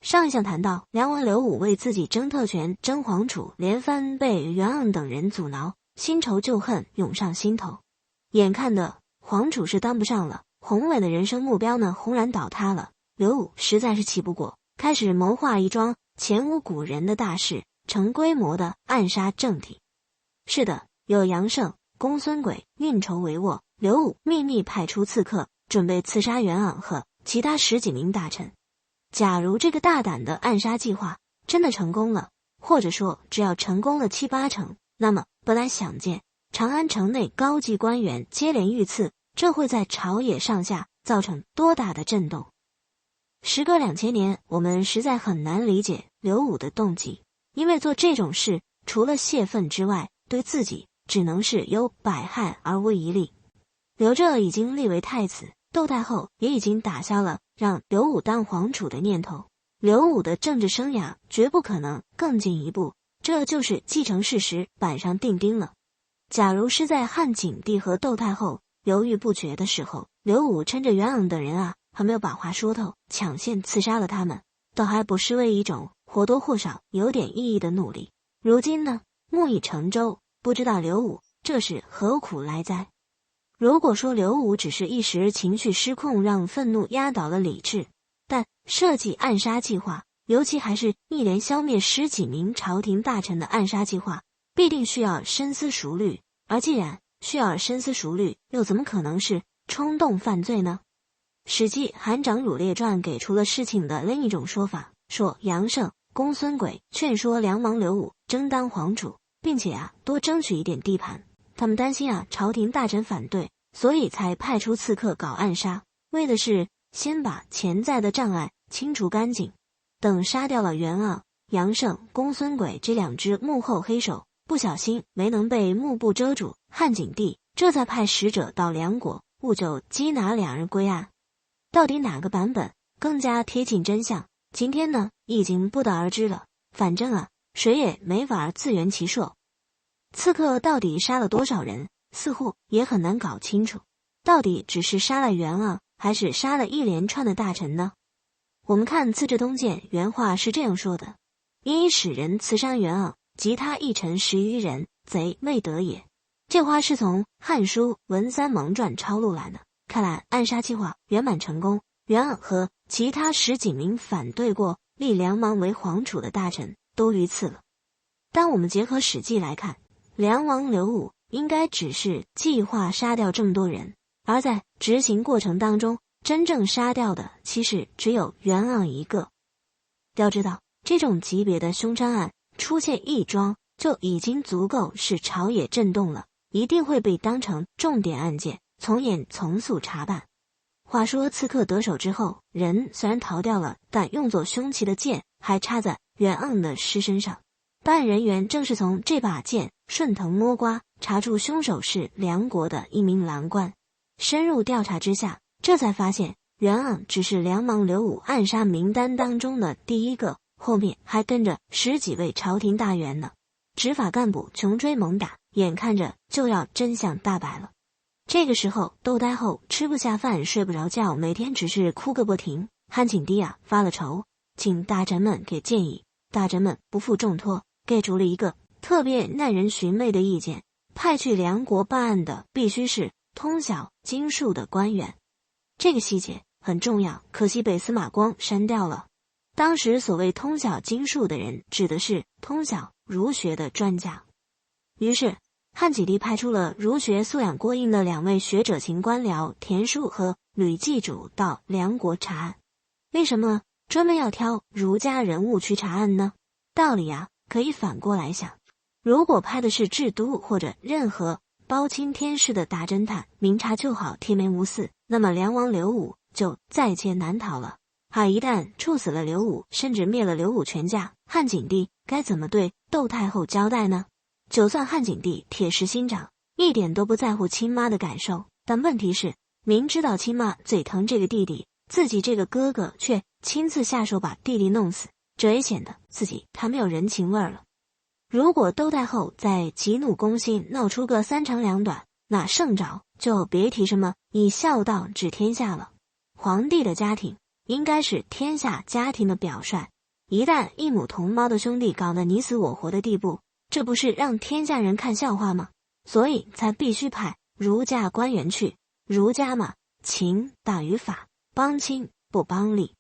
上一项谈到，梁王刘武为自己争特权、争皇储，连番被袁盎等人阻挠，新仇旧恨涌上心头。眼看的皇储是当不上了，宏伟的人生目标呢轰然倒塌了，刘武实在是气不过，开始谋划一桩前无古人的大事，成规模的暗杀政体。是的，有杨胜、公孙轨运筹帷幄，刘武秘密派出刺客，准备刺杀袁盎和其他10几名大臣。假如这个大胆的暗杀计划真的成功了，或者说只要成功了7、8成，那么本来想见长安城内高级官员接连遇刺，这会在朝野上下造成多大的震动。时隔2000年，我们实在很难理解刘武的动机，因为做这种事除了泄愤之外，对自己只能是有百害而无一利。刘彻已经立为太子，窦太后也已经打消了让刘武当皇储的念头，刘武的政治生涯绝不可能更进一步，这就是既成事实，板上钉钉了。假如是在汉景帝和窦太后犹豫不决的时候，刘武趁着袁盎等人还没有把话说透，抢先刺杀了他们，倒还不失为一种或多或少有点意义的努力。如今呢，木已成舟，不知道刘武这是何苦来哉。如果说刘武只是一时情绪失控，让愤怒压倒了理智，但设计暗杀计划，尤其还是一连消灭10几名朝廷大臣的暗杀计划，必定需要深思熟虑，而既然需要深思熟虑，又怎么可能是冲动犯罪呢？史记《韩长儒列传》给出了事情的另一种说法，说杨胜、公孙轨劝说梁王刘武争当皇储，并且多争取一点地盘。他们担心朝廷大臣反对，所以才派出刺客搞暗杀，为的是先把潜在的障碍清除干净。等杀掉了袁盎、杨胜、公孙轨这2只幕后黑手，不小心没能被幕布遮住，汉景帝这才派使者到梁国，务求缉拿2人归案。到底哪个版本更加贴近真相，今天呢已经不得而知了。反正谁也没法自圆其说。刺客到底杀了多少人，似乎也很难搞清楚。到底只是杀了袁盎，还是杀了一连串的大臣呢？我们看《资治通鉴》原话是这样说的：因以使人刺杀袁盎，及他一臣10余人，贼未得也。这话是从《汉书·文三蒙传》抄录来的。看来暗杀计划圆满成功，袁盎和其他10几名反对过立梁王为皇储的大臣都遇刺了。当我们结合史记来看，梁王刘武应该只是计划杀掉这么多人，而在执行过程当中，真正杀掉的其实只有袁盎一个。要知道，这种级别的凶杀案出现一桩就已经足够使朝野震动了，一定会被当成重点案件，从严从速查办。话说刺客得手之后，人虽然逃掉了，但用作凶器的剑还插在袁盎的尸身上。办案人员正是从这把剑顺藤摸瓜，查出凶手是梁国的一名郎官。深入调查之下，这才发现袁盎只是梁王刘武暗杀名单当中的第一个，后面还跟着10几位朝廷大员呢。执法干部穷追猛打，眼看着就要真相大白了。这个时候，窦太后吃不下饭，睡不着觉，每天只是哭个不停。汉景帝发了愁，请大臣们给建议。大臣们不负重托，给出了一个特别耐人寻味的意见：派去梁国办案的必须是通晓经术的官员。这个细节很重要，可惜被司马光删掉了。当时所谓通晓经术的人，指的是通晓儒学的专家。于是汉景帝派出了儒学素养过硬的2位学者型官僚田叔和吕季主到梁国查案。为什么专门要挑儒家人物去查案呢？道理可以反过来想，如果派的是制都或者任何包青天式的大侦探，明察秋毫，铁面无私，那么梁王刘武就在劫难逃了。一旦处死了刘武，甚至灭了刘武全家，汉景帝该怎么对窦太后交代呢？就算汉景帝铁石心肠，一点都不在乎亲妈的感受，但问题是明知道亲妈最疼这个弟弟，自己这个哥哥却亲自下手把弟弟弄死，这也显得自己太没有人情味了。如果窦太后在急怒攻心，闹出个3长2短，那圣诏就别提什么以孝道治天下了。皇帝的家庭应该是天下家庭的表率，一旦一母同胞的兄弟搞得你死我活的地步，这不是让天下人看笑话吗？所以才必须派儒家官员去。儒家嘛，情大于法，帮亲不帮理。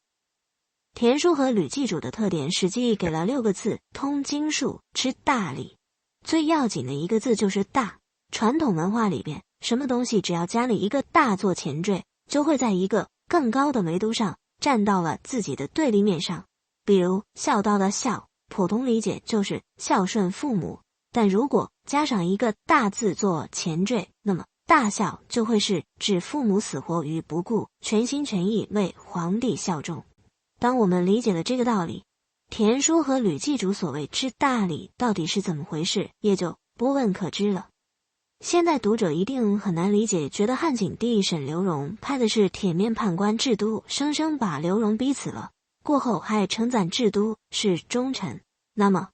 田叔和吕祭祖的特点，《史记》给了6个字，通经术，知大理。最要紧的一个字就是大。传统文化里边，什么东西只要加了一个大做前缀，就会在一个更高的维度上站到了自己的对立面上。比如孝道的孝，普通理解就是孝顺父母，但如果加上一个大字做前缀，那么大孝就会是置父母死活于不顾，全心全意为皇帝效忠。当我们理解了这个道理，田叔和吕祭祖所谓知大理到底是怎么回事，也就不问可知了。现在读者一定很难理解，觉得汉景帝审刘荣派的是铁面判官智都，生生把刘荣逼死了，过后还称赞智都是忠臣。那么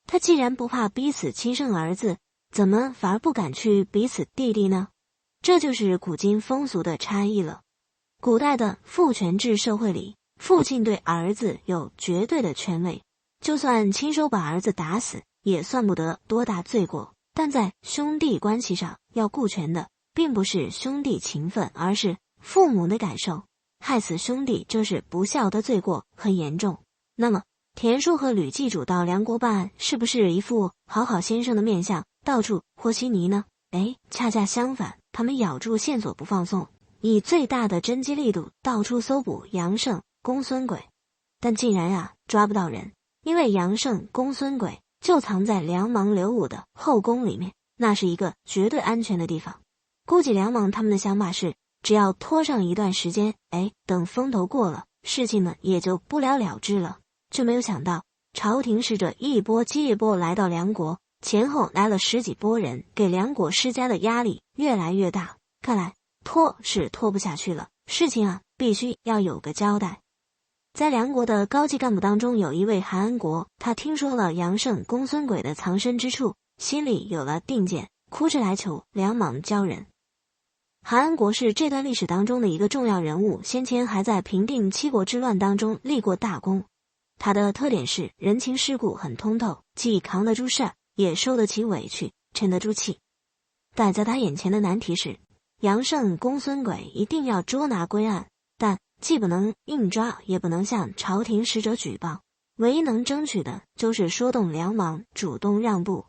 他既然不怕逼死亲生儿子，怎么反而不敢去逼死弟弟呢？这就是古今风俗的差异了。古代的父权制社会里，父亲对儿子有绝对的权威，就算亲手把儿子打死，也算不得多大罪过。但在兄弟关系上，要顾全的并不是兄弟情分，而是父母的感受。害死兄弟，这是不孝的罪过，很严重。那么田叔和吕祭祖到梁国办案，是不是一副好好先生的面相，到处和稀泥呢？恰恰相反，他们咬住线索不放松，以最大的侦缉力度到处搜捕杨胜、公孙轨，但竟然抓不到人，因为杨胜、公孙轨就藏在梁莽刘武的后宫里面，那是一个绝对安全的地方。估计梁莽他们的想法是，只要拖上一段时间，等风头过了，事情呢也就不了了之了。却没有想到，朝廷使者一波接一波来到梁国，前后来了10几波人，给梁国施加的压力越来越大。看来拖是拖不下去了，事情必须要有个交代。在梁国的高级干部当中，有一位韩安国，他听说了杨胜、公孙轨的藏身之处，心里有了定见，哭着来求梁莽交人。韩安国是这段历史当中的一个重要人物，先前还在平定七国之乱当中立过大功。他的特点是人情世故很通透，既扛得住事儿，也受得起委屈，沉得住气。但在他眼前的难题是，杨胜、公孙轨一定要捉拿归案，但既不能硬抓，也不能向朝廷使者举报，唯一能争取的就是说动梁莽主动让步。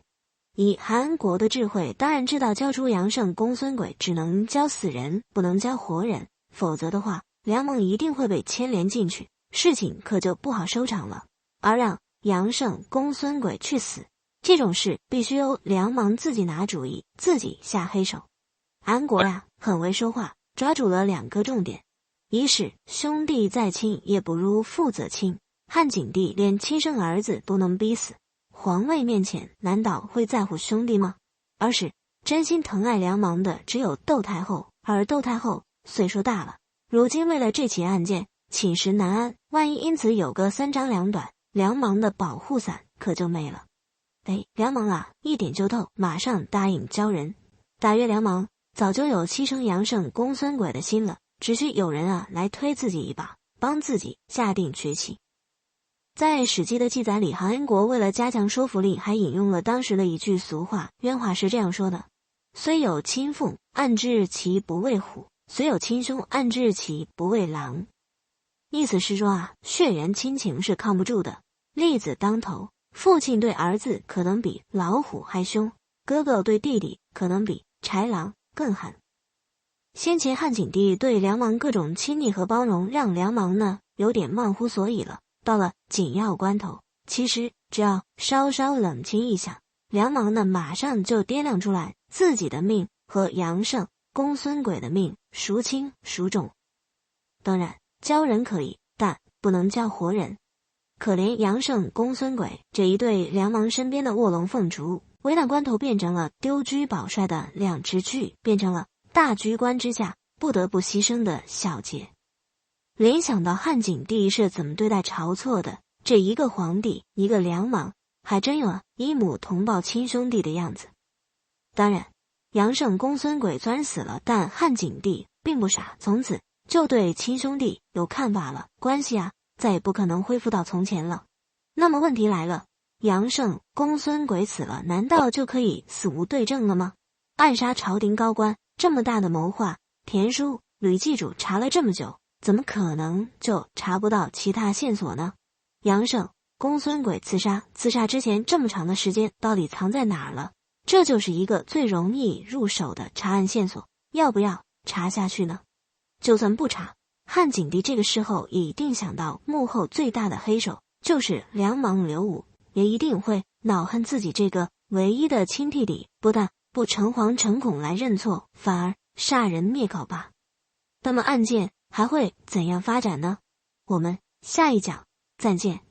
以韩国的智慧，当然知道交出杨胜、公孙轨只能交死人，不能交活人，否则的话，梁莽一定会被牵连进去，事情可就不好收场了。而让杨胜、公孙轨去死，这种事必须由梁莽自己拿主意，自己下黑手。韩国很会说话，抓住了2个重点。一是兄弟再亲也不如父子亲，汉景帝连亲生儿子都能逼死，皇位面前难道会在乎兄弟吗？二是真心疼爱梁莽的只有窦太后，而窦太后岁数大了，如今为了这起案件寝食难安，万一因此有个3长2短，梁莽的保护伞可就没了。梁莽一点就透，马上答应交人。大约梁莽早就有牺牲杨胜、公孙轨的心了，只需有人来推自己一把，帮自己下定决心。在《史记》的记载里，韩安国为了加强说服力，还引用了当时的一句俗话，原话是这样说的：虽有亲父，暗知其不畏虎；虽有亲兄，暗知其不畏狼。意思是说血缘亲情是抗不住的。例子当头，父亲对儿子可能比老虎还凶，哥哥对弟弟可能比豺狼更狠。先前汉景帝对梁莽各种亲昵和包容，让梁莽呢有点忘乎所以了。到了紧要关头，其实只要稍稍冷静一想，梁莽呢马上就掂量出来自己的命和杨胜、公孙轨的命孰轻孰重。当然交人可以，但不能交活人。可怜杨胜、公孙轨这一对梁莽身边的卧龙凤雏，危难关头变成了丢车保帅的2只驹，变成了大局观之下不得不牺牲的小节。联想到汉景帝是怎么对待晁错的，这一个皇帝一个梁莽，还真有一母同胞亲兄弟的样子。当然杨胜、公孙轨虽然死了，但汉景帝并不傻，从此就对亲兄弟有看法了，关系再也不可能恢复到从前了。那么问题来了，杨胜、公孙轨死了，难道就可以死无对证了吗？暗杀朝廷高官，这么大的谋划，田书、吕记主查了这么久，怎么可能就查不到其他线索呢？杨胜、公孙轨自杀之前这么长的时间到底藏在哪儿了？这就是一个最容易入手的查案线索，要不要查下去呢？就算不查，汉景帝这个时候也一定想到幕后最大的黑手就是梁莽刘武，也一定会恼恨自己这个唯一的亲弟弟，不但不诚惶诚恐来认错，反而杀人灭口吧。那么案件还会怎样发展呢？我们下一讲再见。